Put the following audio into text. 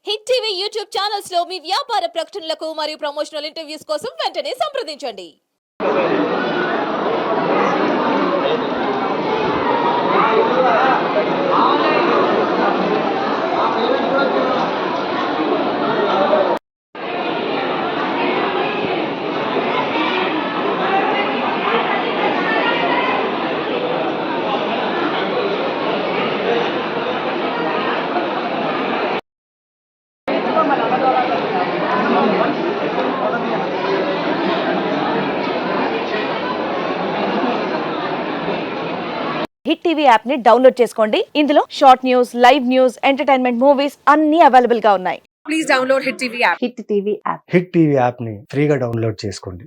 Hit TV YouTube channels లో మీ వ్యాపార ప్రకటనలకు మరియు ప్రమోషనల్ ఇంటర్వ్యూస్ కోసం వెంటనే సంప్రదించండి. హిట్ టీవీ యాప్ ని డౌన్లోడ్ చేసుకోండి. ఇందులో short news, live news, entertainment movies అన్ని అవైలబుల్ గా ఉన్నాయి. Please download Hit TV app. Hit TV app. Hit TV యాప్ని ఫ్రీగా డౌన్లోడ్ చేసుకోండి.